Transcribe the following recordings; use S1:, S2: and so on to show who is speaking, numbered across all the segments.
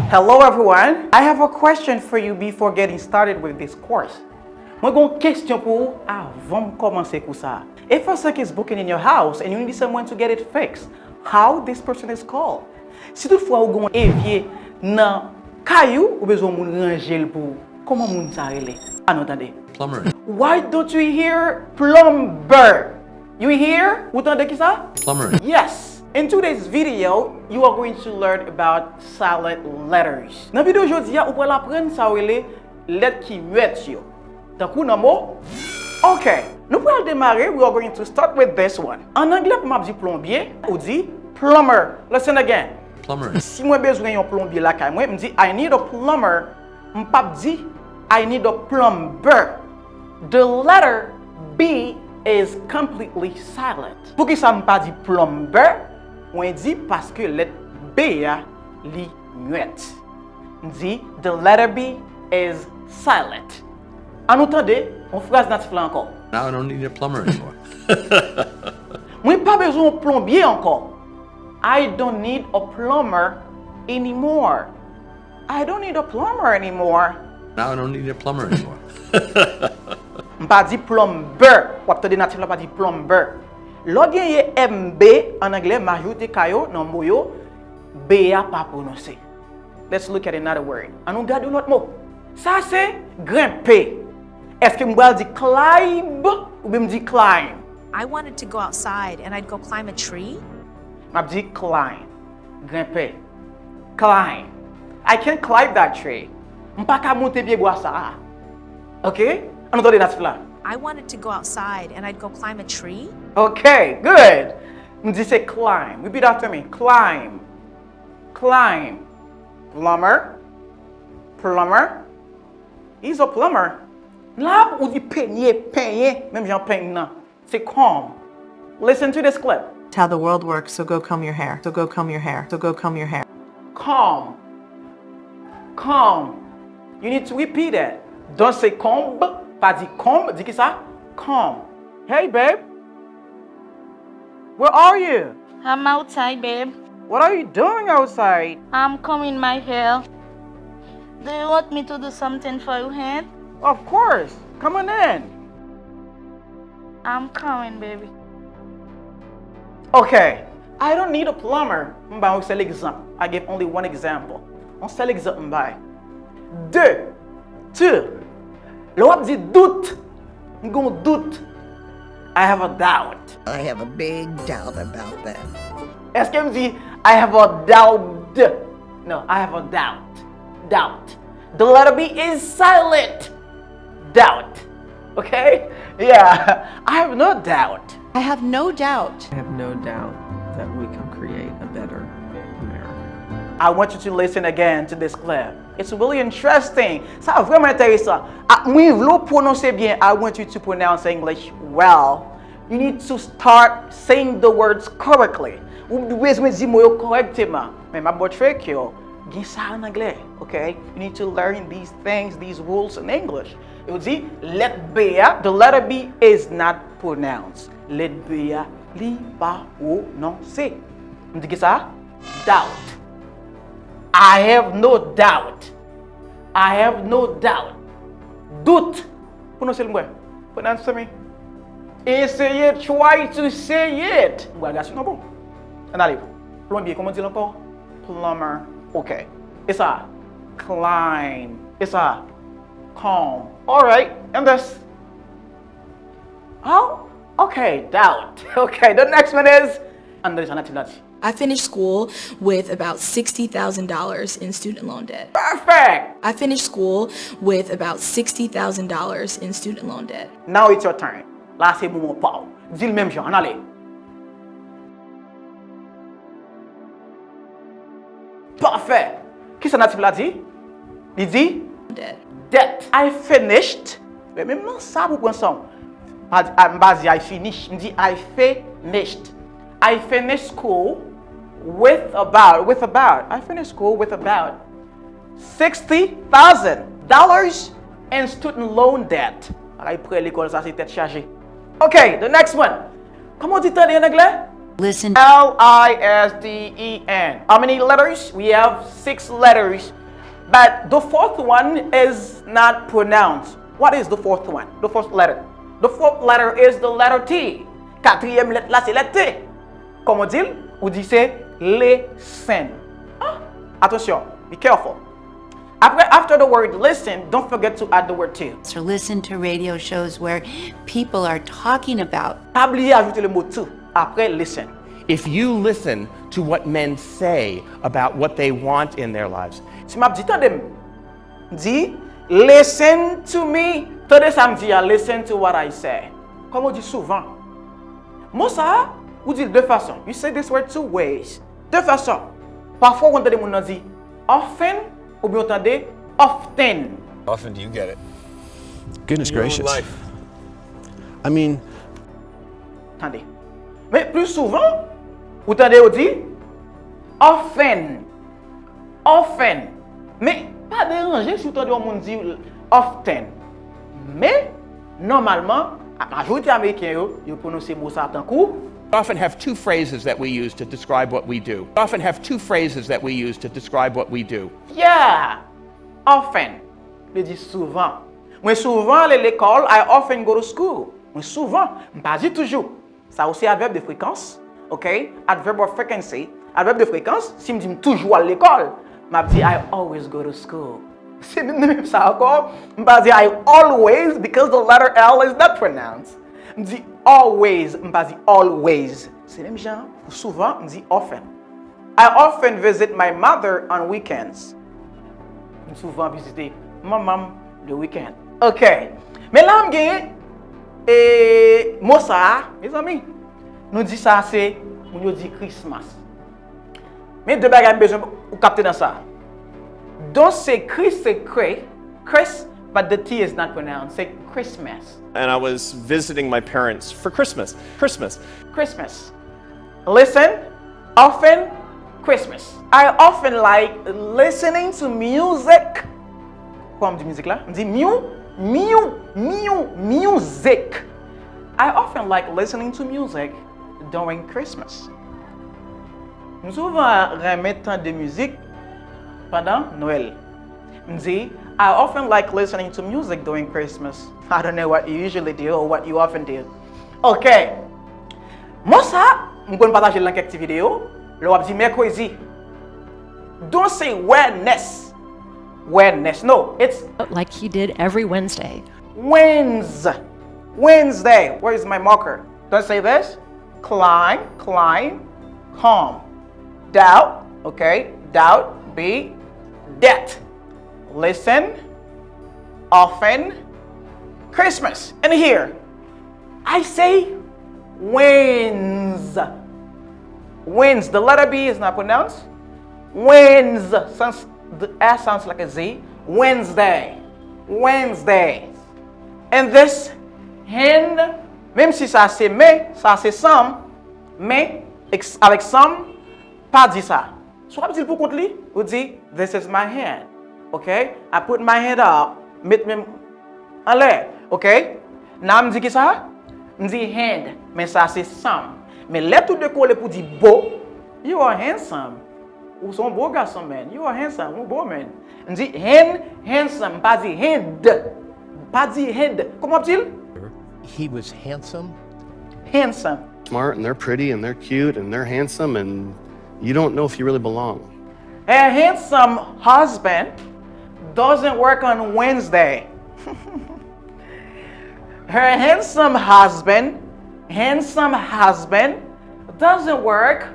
S1: Hello everyone. I have a question for you before getting started with this course. Moi gon question pour vous avant de commencer pour ça. If a sink is broken in your house and you need someone to get it fixed, how this person is called? Si toutefois ou gon évier nan caillou ou besoin moun ranger pour comment moun sa relé? Attendez.
S2: Plumber.
S1: Why don't you hear plumber? You hear? Vous entendez qui ça?
S2: Plumber.
S1: Yes. In today's video, you are going to learn about silent letters. Dans vidéo aujourd'hui, vous allez apprendre ça les lettres qui muettes yo. D'un coup, nan mot? Okay. Nous allons démarrer. We are going to start with this one. En anglais, pour m'abdi plombier, on dit plumber. Listen again.
S2: Plumber.
S1: Si moi besoin yon plombier la kay moi, me dit I need a plumber. M'pap dit I need a plumber. The letter B is completely silent. Pour qui ça m'pas dit plumber? On dit parce que lettre B a li muette. On dit the letter B is silent. En entendez, on phrase natif là encore.
S2: Now I don't need a plumber anymore.
S1: Moi pas besoin de plombier encore. I don't need a plumber anymore. I don't need a plumber anymore.
S2: Now I don't need a plumber anymore.
S1: M'pas dit plumber. Ou attendez natif là pas dit plumber. Lo genye MB en anglais majoute kayo nan mot yo B a pas prononcé. Let's look at another word. On nous garde l'autre mot. Ça c'est grimper. Est-ce que m'bral dit climb ou bien m'dit climb?
S3: I wanted to go outside and I'd go climb a tree.
S1: M'a dit climb. Grimper. Climb. I can't climb that tree. M'pa ka monter pied bois ça. OK? On entend natif là.
S3: I wanted to go outside and I'd go climb a tree.
S1: Okay, good. M'dit c'est climb. Repeat after me. Climb. Climb. Plumber. Plumber. He's a plumber. Là, on dit peigner, même j'en peigne non. C'est comb. Listen to this clip.
S4: It's how the world works, so go comb your hair. So go comb your hair. So go comb your hair.
S1: Comb. Comb. You need to repeat it. Don't say comb, pas dit comb, dis qui ça? Comb. Hey babe. Where are you?
S5: I'm outside, babe.
S1: What are you doing outside?
S5: I'm combing my hair. Do you want me to do something for your hand?
S1: Of course. Come on in.
S5: I'm coming, baby.
S1: Okay. I don't need a plumber. On sait l'exemple. I give only one example. On sait l'exemple. Deux. Two. Le wap dit doute. M'gon doute. I have a doubt.
S6: I have a big doubt about that.
S1: Est-ce qu'elle me dit I have a doubt? No, I have a doubt. Doubt. The letter B is silent. Doubt. Okay? Yeah. I have no doubt.
S4: I have no doubt.
S7: I have no doubt that we can create a better America.
S1: I want you to listen again to this clip. It's really interesting. Ça vraiment intéressant. Moi, vous prononcer bien. I want you to pronounce English well. You need to start saying the words correctly. Vous devez dire mots correctement. Mais ma bonne trick yo, gen ça en anglais, okay? You need to learn these things, these rules in English. You see, let B, the letter B is not pronounced. Let B, li pa prononcé. On dit que ça? Doubt. I have no doubt. I have no doubt. Doute. Prononcez le moi. Pronounce to me. Essayez, try to say it. Voilà, c'est bon. On arrive. Plombier, comment dire encore? Plumber. Okay. It's a climb. It's a comb. All right. And this. Oh, okay. Doubt. Okay. The next one is.
S8: I finished school with about $60,000 in student loan debt.
S1: Perfect.
S8: I finished school with about $60,000 in student loan debt.
S1: Now it's your turn. Là, c'est mon pao. Dis le même genre. Allez. Parfait. Qui ça natif l'a dit? Il dit?
S8: Debt.
S1: Debt. I finished. Mais même ça pour prendre ça. I finished. Il dit I finished. I finished school with about $60,000 in student loan debt. Après l'école, ça c'est tête chargée. Okay, the next one. Comment on dit en anglais?
S9: Listen.
S1: Listen. How many letters? We have 6 letters. But the 4th one is not pronounced. What is the 4th one? The 4th letter. The 4th letter is the letter T. 4e lettre là, c'est la T. Comme on dit? On dit c'est listen. Attention, be careful. After the word listen, don't forget to add the word to.
S9: So listen to radio shows where people are talking about.
S1: Pas oublier ajouter le mot to après listen.
S10: If you listen to what men say about what they want in their lives.
S1: Si m'a dit tande dit listen to me. Tande ça me dit listen to what I say. Comme on dit souvent. Moi ça, ou dit de deux façons. You say this word 2 ways. Deux façons. Parfois on entend mon dit often ou bien entendez often.
S11: Often do you get it?
S2: Goodness gracious.
S11: Life.
S2: I mean,
S1: Attendez. Mais plus souvent, vous entendez on dit often. Often. Mais pas déranger si vous entendez on dit often. Mais normalement, la majorité américaine yo prononce mot ça tant coup.
S10: We often have 2 phrases that we use to describe what we do. We often have 2 phrases that we use to describe what we do.
S1: Yeah, often. Je dis souvent. Moi souvent à l'école, I often go to school. Moi souvent, pas dit toujours. Ça aussi adverbe de fréquence, ok? Adverb of frequency. Adverbe de fréquence, si me dit toujours à l'école, m'a dit I always go to school. C'est même ça encore. M'a dit I always because the letter L is not pronounced. Me dit always, m'a dit always. C'est même genre, souvent, me dit often. I often visit my mother on weekends. Je souvent visiter ma maman le week-end. OK. Mais là, je gagne et moi ça, mes amis, nous dit ça c'est on dit Christmas. Mais deux bagages besoin pour capter dans ça. Don't say Chris, c'est Chris, but the T is not pronounced. Say Christmas.
S11: And I was visiting my parents for Christmas. Christmas.
S1: Listen, often, Christmas. I often like listening to music. Quoi on dit musique là? On dit music. I often like listening to music during Christmas. Nous souvent remettre de musique pendant Noël. On dit I often like listening to music during Christmas. I don't know what you usually do or what you often do. Okay. Moi ça, je vais partager dans quelques vidéos. Le web dit mercredi. Don't say wellness. No, it's
S12: like he did every Wednesday.
S1: Wednesday. Where is my marker? Don't say this. Climb, calm. Doubt, okay. Doubt, be, debt. Listen, often, Christmas. And here, I say wins. Wins. The letter B is not pronounced. Wins. The S sounds like a Z. Wednesday. And this hen, même si ça c'est mais, ça c'est some, mais avec some, pas dit ça. Soit dit pour contre lui, vous dit this is my hand. Okay? I put my hand up, mets même en l'air. Okay? Now me dit qui ça? Me dit hand, mais ça c'est some. Mais là tout de coller pour dire beau, you are handsome. Ou son beau garçon, man. You are handsome, ou beau, man. On dit handsome, pas dit hand. Comment dit-il?
S13: He was handsome.
S2: Smart, and they're pretty, and they're cute, and they're handsome, and you don't know if you really belong.
S1: A handsome husband doesn't work on Wednesday. Her handsome husband doesn't work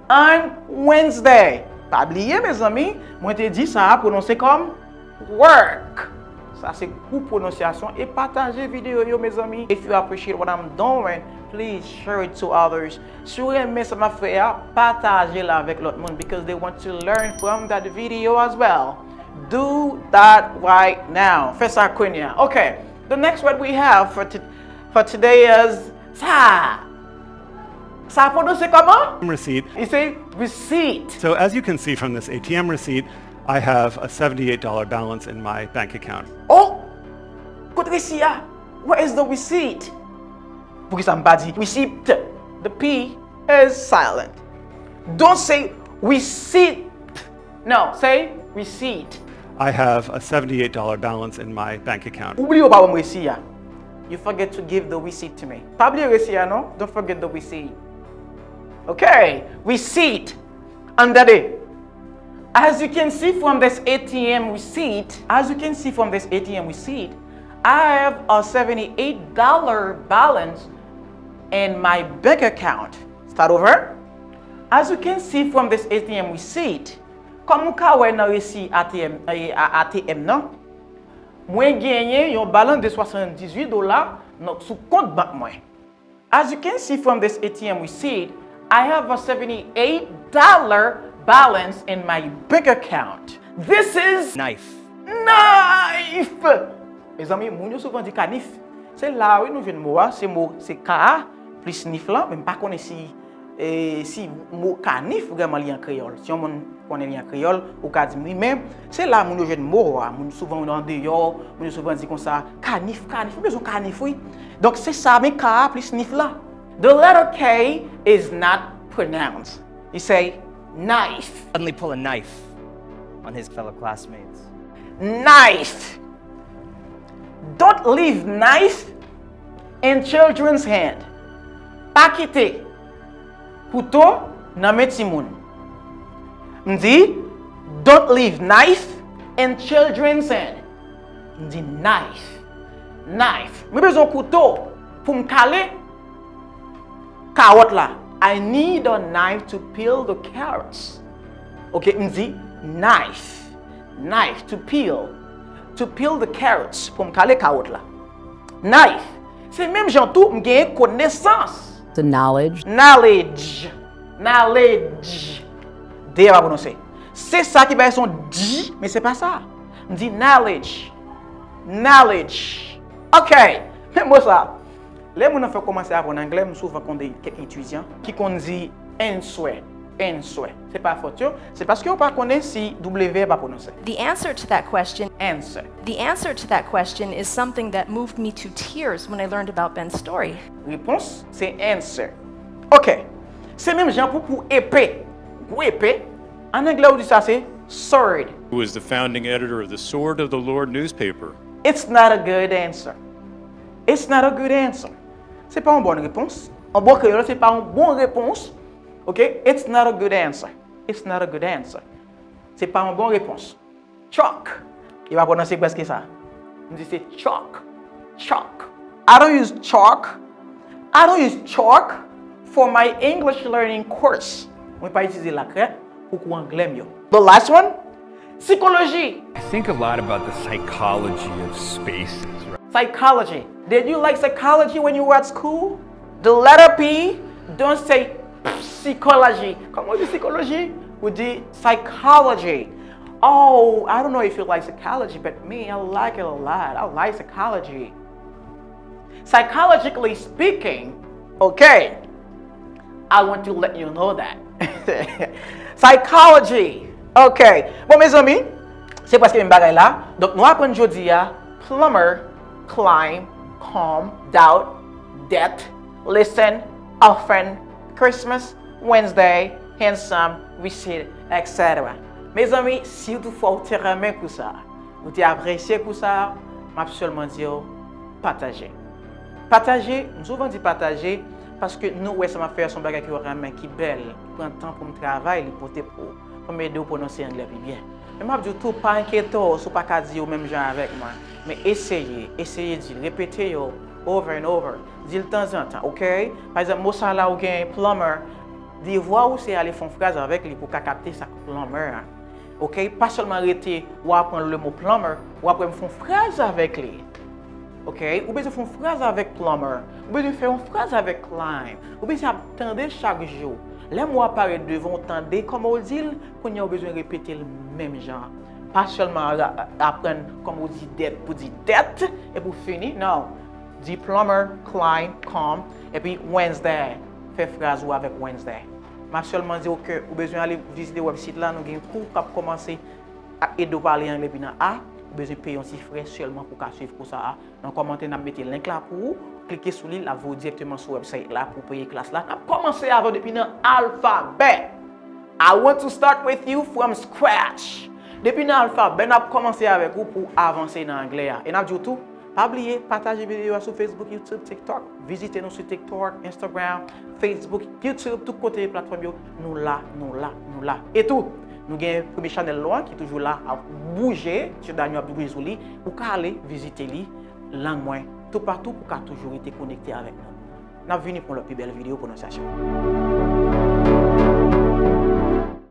S1: on Wednesday. Pas oublier, mes amis, moi te dit ça prononcer comme work. Ça c'est pour prononciation et partager vidéo yo mes amis. If you appreciate what I'm doing, please share it to others. Si vous aimez ça m'a fait, partagez-la avec l'autre monde because they want to learn from that video as well. Do that right now. Fais ça Konya. Okay. The next word we have for today is ça. Ça prononce comment?
S14: Receipt.
S1: You say receipt.
S14: So as you can see from this ATM receipt, I have a $78 balance in my bank account.
S1: Oh, good receipt. Where is the receipt? Pour que ça me pas dit receipt. The P is silent. Don't say receipt. No, say receipt.
S14: I have a $78 balance in my bank account.
S1: Oubliez pas mon receipt. You forget to give the receipt to me. Pas oublier receipt, no? Don't forget the receipt. Okay, receipt. Under it. As you can see from this ATM receipt, I have a $78 balance in my bank account. Start over. As you can see from this ATM receipt, comme vous voyez dans receipt ATM non, moi gagné un balance de $78 sur compte banque moi. As you can see from this ATM receipt, I have a $78 balance in my bank account. This is
S13: knife.
S1: Mes amis, moun souvent dit canif. C'est là où nous venons mot, c'est ka plus nif là, même pas connaît si mot canif vraiment li en créole. Si on connaît li en créole, ou ka dit même, c'est là moun jeune mot, moun souvent on en dehors, moun souvent dit comme ça, canif, besoin canif oui. Donc c'est ça mais ka plus nif là. The letter K is not pronounced. You say knife.
S13: Suddenly pull a knife on his fellow classmates.
S1: Knife. Don't leave knife in children's hand. Pa kite couteau nan men ti moun. M'di, don't leave knife in children's hand. M'di knife. M'e bezon couteau pou m'kale carotte la. I need a knife to peel the carrots. Okay, m'di knife to peel the carrots pour m'caler carotte là. Knife. C'est même gens tout m'gagne connaissance.
S15: The knowledge.
S1: D va prononcer. C'est ça qui va son D, mais c'est pas ça. M'di knowledge. OK. Mais moi ça. Les gens fait commencer à apprendre anglais, souvent quand des quelques étudiants qui dit answer. C'est pas faute, c'est parce qu'on pas connaît si W va prononcer.
S12: The answer to that question is something that moved me to tears when I learned about Ben's story.
S1: Réponse, c'est answer. OK. C'est même genre pour épée. Pour épée, en anglais on dit ça c'est sword.
S16: Who was the founding editor of the Sword of the Lord newspaper?
S1: It's not a good answer. C'est pas une bonne réponse. En bon créole, c'est pas une bonne réponse. OK? It's not a good answer. C'est pas une bonne réponse. Chalk. Il va prononcer presque ça. On dit c'est chalk. I don't use chalk for my English learning course. On ne peut pas utiliser la craie pour cours anglais mieux. The last one, psychology.
S17: I think a lot about the psychology of spaces.
S1: Psychology. Did you like psychology when you were at school? The letter P, don't say psychology. Comment on dit psychologie? We dit psychology. Oh, I don't know if you like psychology, but me, I like it a lot. I like psychology. Psychologically speaking, okay, I want to let you know that. Psychology. Okay. Bon, mes amis, c'est parce que je suis là. Donc, nous apprenons aujourd'hui plumber, climb, calm, doubt, debt, listen, often, Christmas, Wednesday, handsome, receipt, etc. Mes amis, si vous faites terrain pour ça, vous appréciez pour ça, je seulement dire partager. Partager, nous souvent dit partager parce que nous, ouais, ça m'a fait son bagage qui est belle, prend temps pour me travailler, pour m'aider à prononcer anglais bien. Mais je dis tout pas inquiétant, ce pas qu'à dire même gens avec moi, mais essayez de répéter over and over, dire de temps en temps, OK? Par exemple, moi ça là où gagne plumber, dire voir où c'est aller faire une phrase avec lui pour capter ça plumber. OK? Pas seulement arrêter ou apprendre le mot plumber, ou après faire une phrase avec lui. OK? Ou besoin faire une phrase avec plumber, ou besoin faire une phrase avec climb, ou besoin attendre chaque jour. Les mots apparaissent devant entendre comme on dit qu'on a besoin de répéter le même genre. Pas seulement apprendre comme on dit dette pour dire dette et pour finir. Non. Dit plumber, climb, calm et puis Wednesday. Fait phrase ou avec Wednesday. Je seulement dire que vous besoin d'aller visiter le website là, nous avons un cours pour commencer à aider à parler anglais puis dans A, vous besoin payer un petit frais seulement pour suivre pour ça. Dans commentaire, nous mettez le link là pour vous. cliquer sur lui, là, vous directement sur le website là pour payer classe là. On a commencé avant depuis l'alphabet. I want to start with you from scratch. Depuis l'alphabet, on a commencé avec vous pour avancer dans l'anglais. Et on a dit tout, pas oublier, partager vidéo sur Facebook, YouTube, TikTok. Visitez-nous sur TikTok, Instagram, Facebook, YouTube, tout côté plateforme. Nous là. Et tout. Nous avons un premier channel loin qui est toujours là à bouger. M. Daniel a bougé sur lui. Pour aller visiter lui, langue Mwen, tout partout pour toujours être connecté avec nous. Nous venons pour la plus belle vidéo prononciation.